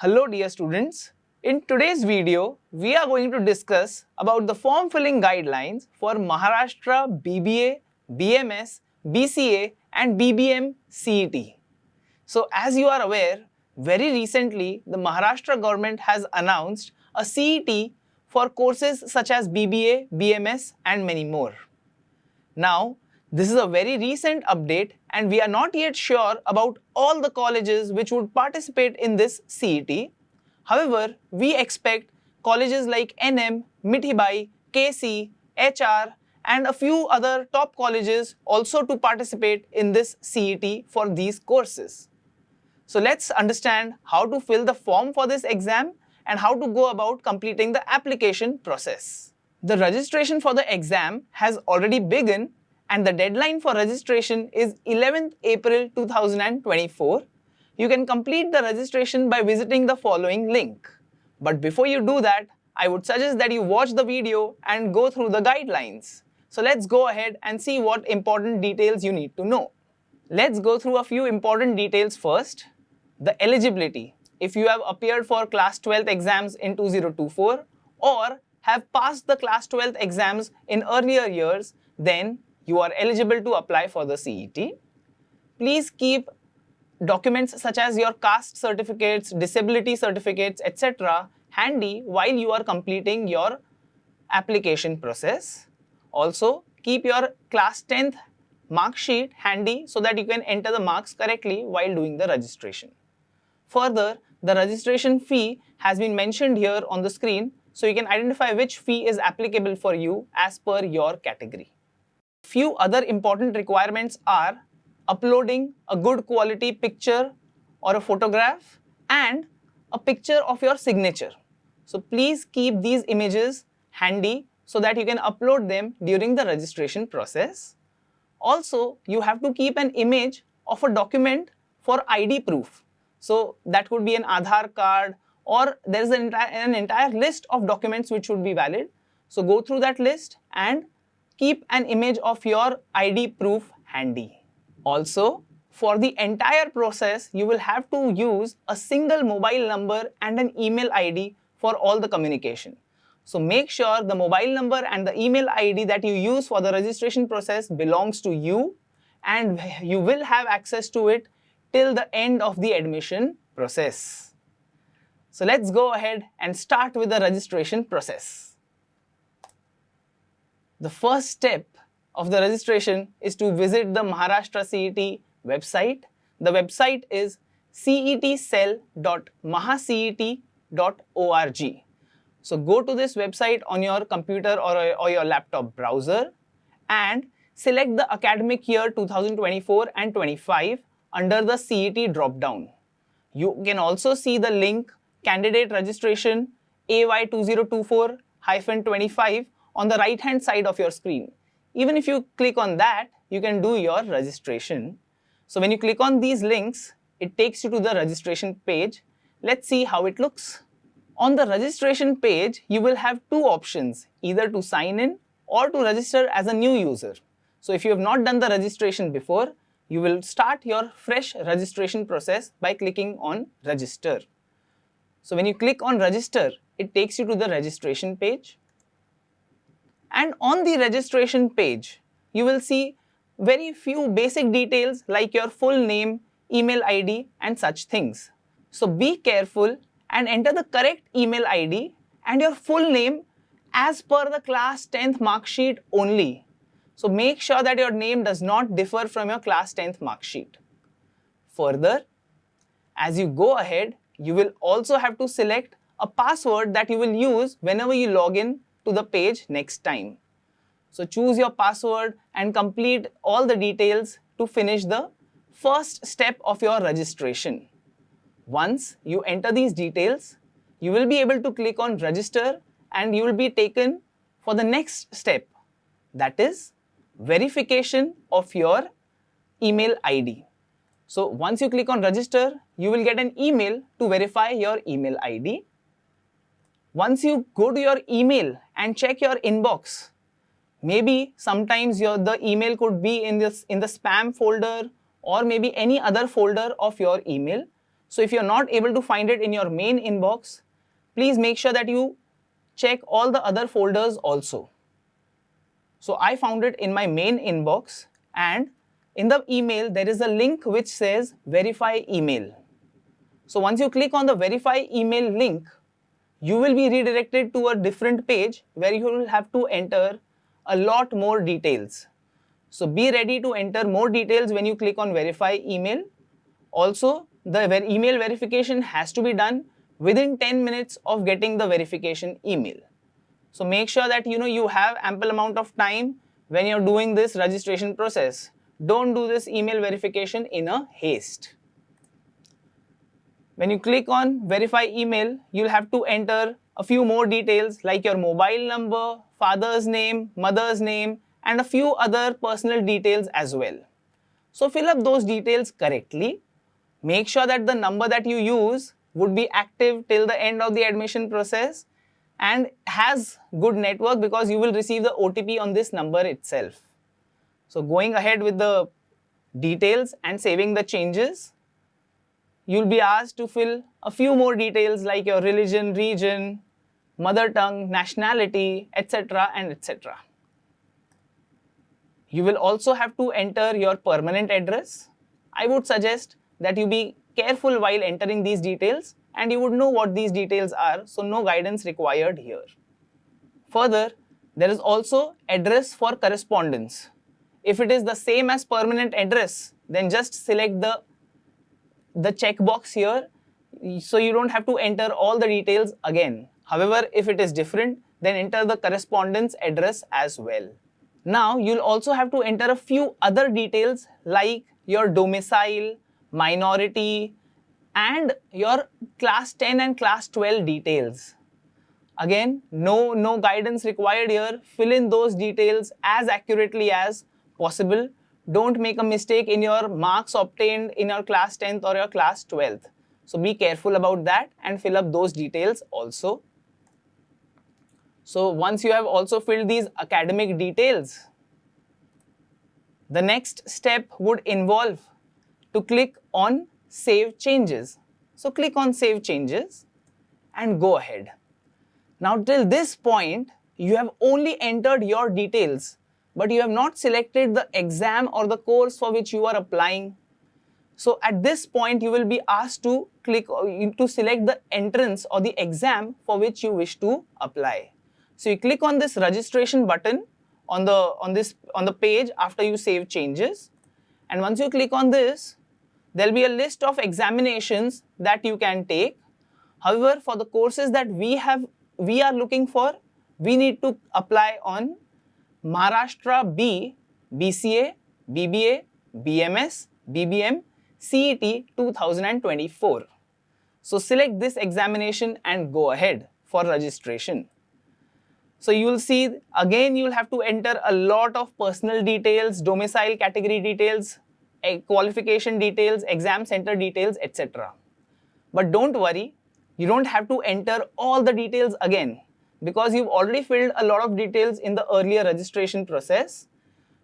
Hello dear students. In today's video, we are going to discuss about the form filling guidelines for Maharashtra BBA, BMS, BCA and BBM CET. So as you are aware, very recently the Maharashtra government has announced a CET for courses such as BBA, BMS and many more. Now, this is a very recent update and we are not yet sure about all the colleges which would participate in this CET. However, we expect colleges like NM, Mithibai, KC, HR and a few other top colleges also to participate in this CET for these courses. So let's understand how to fill the form for this exam and how to go about completing the application process. The registration for the exam has already begun and the deadline for registration is 11th April 2024. You can complete the registration by visiting the following link. But before you do that, I would suggest that you watch the video and go through the guidelines. So let's go ahead and see what important details you need to know. Let's go through a few important details first. The eligibility. If you have appeared for class 12th exams in 2024 or have passed the class 12th exams in earlier years, then you are eligible to apply for the CET. Please keep documents such as your caste certificates, disability certificates, etc. handy while you are completing your application process. Also, keep your class 10th mark sheet handy so that you can enter the marks correctly while doing the registration. Further, the registration fee has been mentioned here on the screen, so you can identify which fee is applicable for you as per your category. Few other important requirements are uploading a good quality picture or a photograph and a picture of your signature. So please keep these images handy so that you can upload them during the registration process. Also, you have to keep an image of a document for ID proof. So that could be an Aadhaar card or there is an entire list of documents which should be valid. So go through that list and keep an image of your ID proof handy. Also, for the entire process, you will have to use a single mobile number and an email ID for all the communication. So make sure the mobile number and the email ID that you use for the registration process belongs to you and you will have access to it till the end of the admission process. So let's go ahead and start with the registration process. The first step of the registration is to visit the Maharashtra CET website. The website is cetcell.mahacet.org. So go to this website on your computer or your laptop browser and select the academic year 2024 and 25 under the CET drop-down. You can also see the link Candidate Registration AY 2024-25 on the right hand side of your screen. Even if you click on that, you can do your registration. So when you click on these links, it takes you to the registration page. Let's see how it looks. On the registration page, you will have two options, either to sign in or to register as a new user. So if you have not done the registration before, you will start your fresh registration process by clicking on register. So when you click on register, it takes you to the registration page. And on the registration page, you will see very few basic details like your full name, email ID and such things. So be careful and enter the correct email ID and your full name as per the class 10th mark sheet only. So make sure that your name does not differ from your class 10th mark sheet. Further, as you go ahead, you will also have to select a password that you will use whenever you log in to the page next time. So choose your password and complete all the details to finish the first step of your registration. Once you enter these details, you will be able to click on register and you will be taken for the next step, that is verification of your email ID. So once you click on register, you will get an email to verify your email ID. Once you go to your email and check your inbox, maybe sometimes the email could be in the spam folder or maybe any other folder of your email. So if you're not able to find it in your main inbox, please make sure that you check all the other folders also. So I found it in my main inbox, and in the email there is a link which says verify email. So once you click on the verify email link, you will be redirected to a different page where you will have to enter a lot more details. So be ready to enter more details when you click on verify email. Also, the email verification has to be done within 10 minutes of getting the verification email. So make sure that you have ample amount of time when you're doing this registration process. Don't do this email verification in a haste. When you click on verify email, you'll have to enter a few more details like your mobile number, father's name, mother's name, and a few other personal details as well. So fill up those details correctly. Make sure that the number that you use would be active till the end of the admission process and has good network, because you will receive the OTP on this number itself. So going ahead with the details and saving the changes, you'll be asked to fill a few more details like your religion, region, mother tongue, nationality, etc. and etc. You will also have to enter your permanent address. I would suggest that you be careful while entering these details, and you would know what these details are, so no guidance required here. Further, there is also address for correspondence. If it is the same as permanent address, then just select the checkbox here, so you don't have to enter all the details again. However, if it is different, then enter the correspondence address as well. Now, you'll also have to enter a few other details like your domicile, minority, and your class 10 and class 12 details. Again, no guidance required here. Fill in those details as accurately as possible. Don't make a mistake in your marks obtained in your class 10th or your class 12th. So be careful about that and fill up those details also. So once you have also filled these academic details, the next step would involve to click on Save Changes. So click on Save Changes and go ahead. Now till this point, you have only entered your details, but you have not selected the exam or the course for which you are applying. So at this point, you will be asked to select the entrance or the exam for which you wish to apply. So you click on this registration button on the page after you save changes, and once you click on this, there will be a list of examinations that you can take. However, for the courses that we are looking for, we need to apply on Maharashtra B, BCA, BBA, BMS, BBM, CET 2024. So select this examination and go ahead for registration. So you will see, again, you will have to enter a lot of personal details, domicile category details, qualification details, exam center details, etc. But don't worry, you don't have to enter all the details again, because you've already filled a lot of details in the earlier registration process.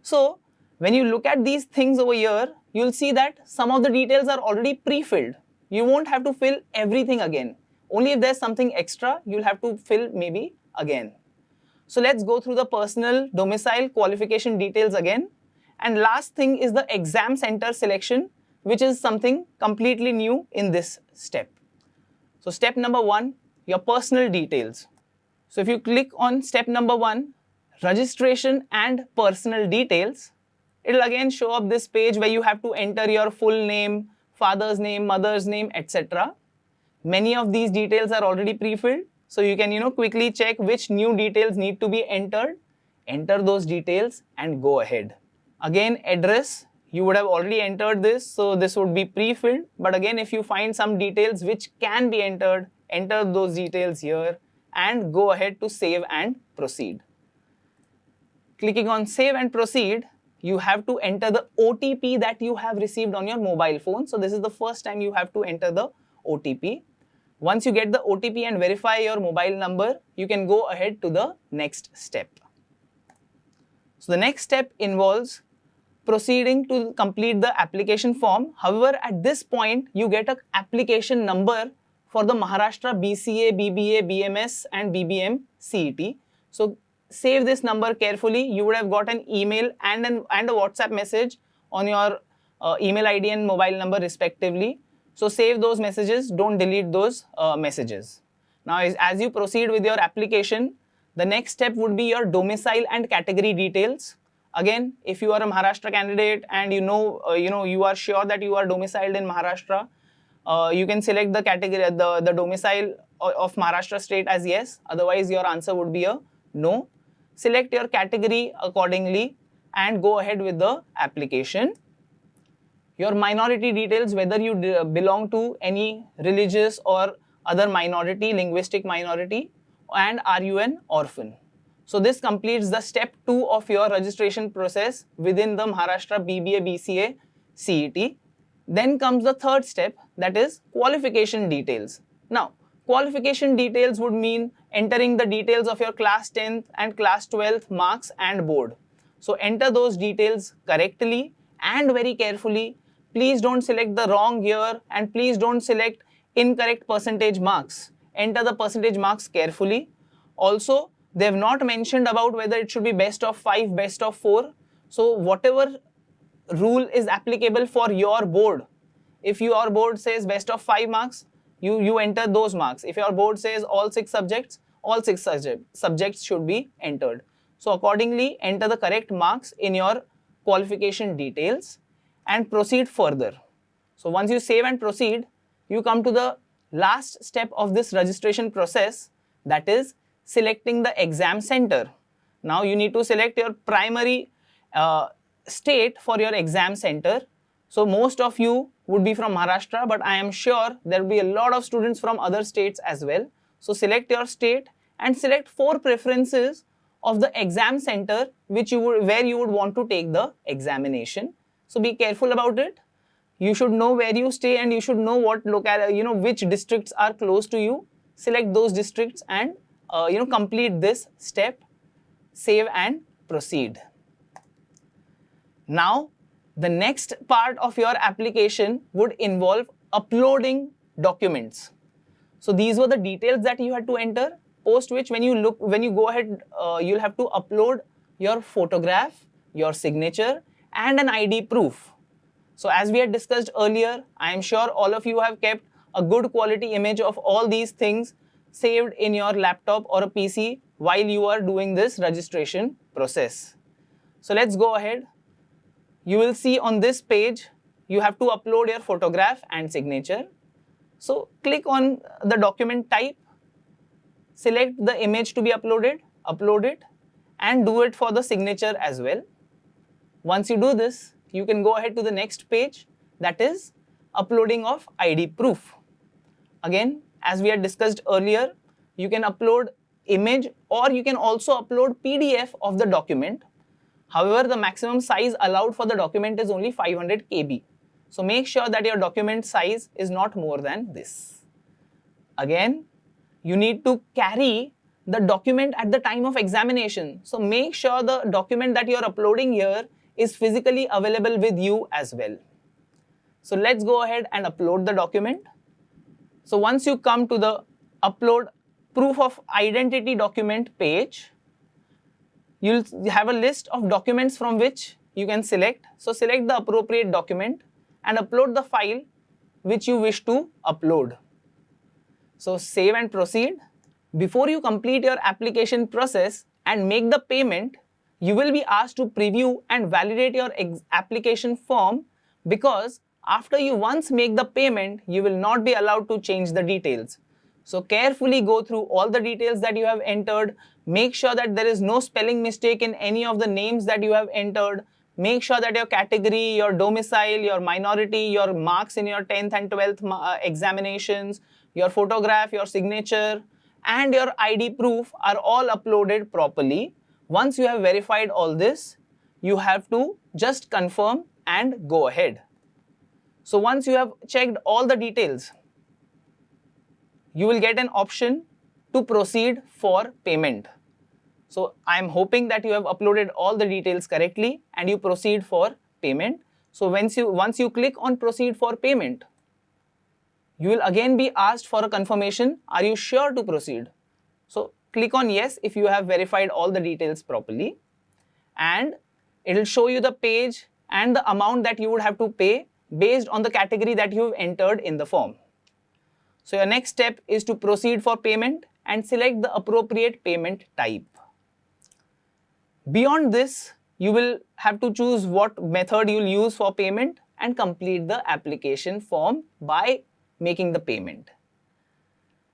So when you look at these things over here, you'll see that some of the details are already pre-filled. You won't have to fill everything again. Only if there's something extra, you'll have to fill maybe again. So let's go through the personal, domicile, qualification details again. And last thing is the exam center selection, which is something completely new in this step. So step number 1, your personal details. So if you click on step number 1, registration and personal details, it will again show up this page where you have to enter your full name, father's name, mother's name, etc. Many of these details are already pre-filled, so you can quickly check which new details need to be entered. Enter those details and go ahead. Again, address, you would have already entered this, so this would be pre-filled. But again, if you find some details which can be entered, enter those details here and go ahead to save and proceed. Clicking on save and proceed, you have to enter the OTP that you have received on your mobile phone. So this is the first time you have to enter the OTP. Once you get the OTP and verify your mobile number, you can go ahead to the next step. So the next step involves proceeding to complete the application form. However, at this point, you get an application number for the Maharashtra BCA, BBA, BMS and BBM CET. So save this number carefully. You would have got an email and a WhatsApp message on your email ID and mobile number respectively. So save those messages, don't delete those messages. Now as you proceed with your application, the next step would be your domicile and category details. Again, if you are a Maharashtra candidate and you are sure that you are domiciled in Maharashtra, you can select the category, the domicile of Maharashtra state as yes. Otherwise, your answer would be a no. Select your category accordingly and go ahead with the application. Your minority details, whether you belong to any religious or other minority, linguistic minority, and are you an orphan. So this completes the step 2 of your registration process within the Maharashtra BBA BCA CET. Then comes the third step, that is qualification details. Now, qualification details would mean entering the details of your class 10th and class 12th marks and board. So enter those details correctly and very carefully. Please don't select the wrong year and please don't select incorrect percentage marks. Enter the percentage marks carefully. Also, they have not mentioned about whether it should be best of 5, best of 4. So whatever rule is applicable for your board. If your board says best of 5 marks, you enter those marks. If your board says all 6 subjects, all 6 subjects should be entered. So accordingly, enter the correct marks in your qualification details and proceed further. So once you save and proceed, you come to the last step of this registration process, that is selecting the exam center. Now you need to select your primary state for your exam center. So most of you would be from Maharashtra, but I am sure there will be a lot of students from other states as well. So select your state and select 4 preferences of the exam center where you would want to take the examination. So be careful about it. You should know where you stay and you should know which districts are close to you. Select those districts and complete this step, save and proceed. Now, the next part of your application would involve uploading documents. So these were the details that you had to enter, post which when you go ahead, you'll have to upload your photograph, your signature and an ID proof. So as we had discussed earlier, I am sure all of you have kept a good quality image of all these things saved in your laptop or a PC while you are doing this registration process. So let's go ahead. You will see on this page, you have to upload your photograph and signature. So click on the document type, select the image to be uploaded, upload it, and do it for the signature as well. Once you do this, you can go ahead to the next page, that is uploading of ID proof. Again, as we had discussed earlier, you can upload image or you can also upload PDF of the document. However, the maximum size allowed for the document is only 500 KB. So make sure that your document size is not more than this. Again, you need to carry the document at the time of examination. So make sure the document that you are uploading here is physically available with you as well. So let's go ahead and upload the document. So once you come to the upload proof of identity document page, you'll have a list of documents from which you can select. So select the appropriate document and upload the file which you wish to upload. So save and proceed. Before you complete your application process and make the payment, you will be asked to preview and validate your application form, because after you once make the payment, you will not be allowed to change the details. So carefully go through all the details that you have entered. Make sure that there is no spelling mistake in any of the names that you have entered. Make sure that your category, your domicile, your minority, your marks in your 10th and 12th examinations, your photograph, your signature, and your ID proof are all uploaded properly. Once you have verified all this, you have to just confirm and go ahead. So once you have checked all the details, you will get an option to proceed for payment. So I am hoping that you have uploaded all the details correctly and you proceed for payment. So once you click on proceed for payment, you will again be asked for a confirmation. Are you sure to proceed? So click on yes if you have verified all the details properly, and it will show you the page and the amount that you would have to pay based on the category that you have entered in the form. So your next step is to proceed for payment and select the appropriate payment type. Beyond this, you will have to choose what method you will use for payment and complete the application form by making the payment.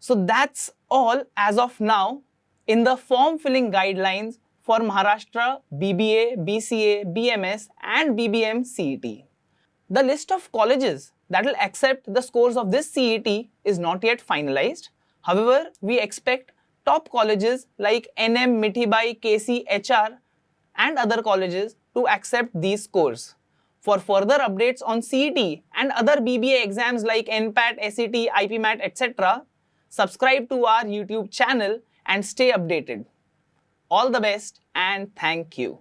So that's all as of now in the form filling guidelines for Maharashtra BBA, BCA, BMS and BBM CET. The list of colleges that will accept the scores of this CET is not yet finalized. However, we expect top colleges like NM, Mithibai, KC, HR and other colleges to accept these scores. For further updates on CET and other BBA exams like NPAT, SET, IPMAT, etc., subscribe to our YouTube channel and stay updated. All the best and thank you.